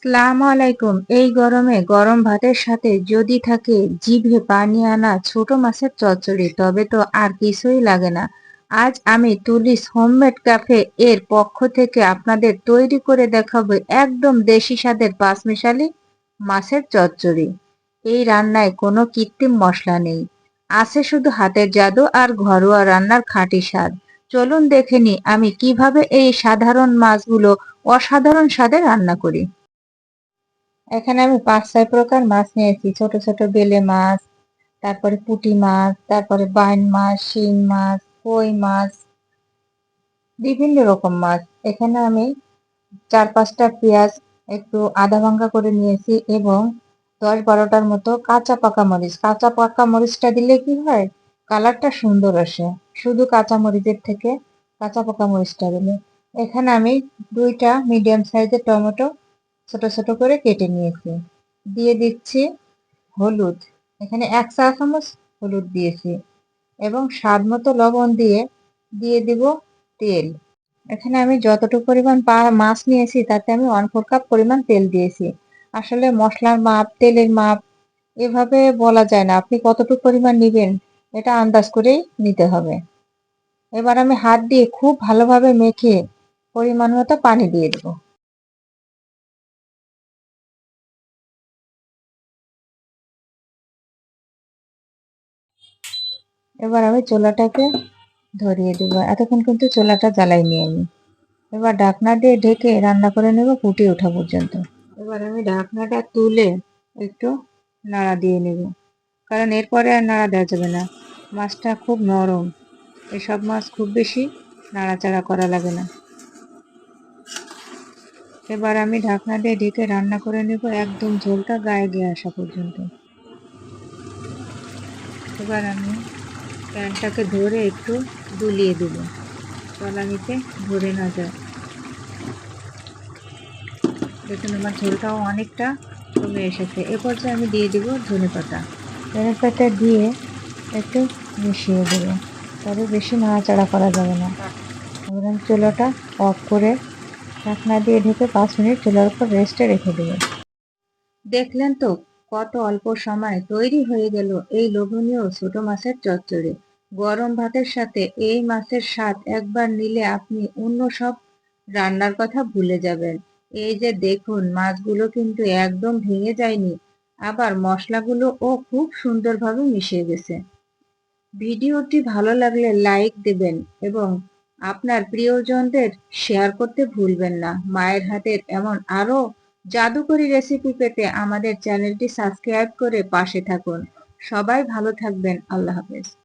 আসসালামু আলাইকুম। এই গরমে গরম ভাতের সাথে যদি থাকে জিভে পানি আনা ছোট মাছের চচ্চড়ি, তবে তো আর কিছুই লাগে না। আজ আমি তুলিস হোমমেড ক্যাফে এর পক্ষ থেকে আপনাদের তৈরি করে দেখাবো একদম দেশি স্বাদের পাঁচমিশালি মাছের চচ্চড়ি। এই রান্নায় কোনো কৃত্রিম মশলা নেই, আছে শুধু হাতের জাদু আর ঘরোয়া রান্নার খাঁটি স্বাদ। চলুন দেখে নিই আমি কিভাবে এই সাধারণ মাছগুলো অসাধারণ স্বাদে রান্না করি। এখানে আমি ৫-৬ প্রকার মাছ নিয়েছি। ছোট ছোট বেলে মাছ, তারপরে পুঁটি মাছ, তারপরে বাইন মাছ, শিং মাছ, কই মাছ, বিভিন্ন রকম মাছ। এখানে আমি ৪-৫টা পেঁয়াজ একটু আধা ভাঙ্গা করে নিয়েছি এবং ১০-১২টার মতো কাঁচা পাকা মরিচ। কাঁচা পাকা মরিচটা দিলে কি হয়, কালারটা সুন্দর আসে শুধু কাঁচা মরিচের থেকে কাঁচা পাকা মরিচটা দিলে। এখানে আমি ২টা মিডিয়াম সাইজের টমেটো ছোট ছোট করে কেটে নিয়েছি। দিয়ে দিচ্ছি হলুদ, এখানে ১ চা চামচ হলুদ দিয়েছি এবং স্বাদ মতো লবণ দিয়ে দিয়ে দিব তেল। এখানে আমি যতটুকু পরিমাণ মাছ নিয়েছি তাতে আমি 1/4 কাপ পরিমাণ তেল দিয়েছি। আসলে মশলার মাপ, তেলের মাপ এভাবে বলা যায় না। আপনি কতটুকু পরিমাণ নিবেন এটা আন্দাজ করেই নিতে হবে। এবার আমি হাত দিয়ে খুব ভালোভাবে মেখে পরিমাণ মতো পানি দিয়ে দেব। এবার আমি চুলাটাকে ধরিয়ে দেব। এতক্ষণ কিন্তু চুলাটা জ্বালাইনি আমি। এবার ঢাকনা দিয়ে ঢেকে রান্না করে নেব ফুটে ওঠা পর্যন্ত। এবার আমি ঢাকনাটা তুলে একটু নাড়া দিয়ে নেব, কারণ এরপরে আর নাড়া দেওয়া যাবে না। মাছটা খুব নরম, এসব মাছ খুব বেশি নাড়াচাড়া করা লাগে না। এবার আমি ঢাকনা দিয়ে ঢেকে রান্না করে নেব একদম ঝোলটা গায়ে গিয়ে আসা পর্যন্ত। এবার আমি প্যানটাকে ধরে একটু দুলিয়ে দেব, তলানিতে ধরে না যায়। দেখুন আমার ঝোলটাও অনেকটা কমে এসেছে। এ পর্যায়ে আমি দিয়ে দেব ধনেপাতা। ধনেপাতা দিয়ে একটু মিশিয়ে দেব, তবে বেশি নাড়াচাড়া করা যাবে না। এবার আমি চুলাটা অফ করে ঢাকনা দিয়ে ঢেকে ৫ মিনিট চুলার উপর রেস্টে রেখে দেব। দেখলেন তো কত অল্প সময় তৈরি হয়ে গেল এই লোভনীয় ছোট মাছের চচ্চড়ি। গরম ভাতের সাথে এই মাছের স্বাদ একবার নিলে আপনি অন্য সব রান্নার কথা ভুলে যাবেন। এই যে দেখুন মাছগুলো কিন্তু একদম ভেঙে যায়নি, আবার মশলাগুলোও খুব সুন্দরভাবে মিশে গেছে। ভিডিওটি ভালো লাগলে লাইক দেবেন এবং আপনার প্রিয়জনদের শেয়ার করতে ভুলবেন না। মায়ের হাতের এমন আরো জাদুকরি রেসিপি পেতে আমাদের চ্যানেলটি সাবস্ক্রাইব করে পাশে থাকুন। সবাই ভালো থাকবেন। আল্লাহ হাফেজ।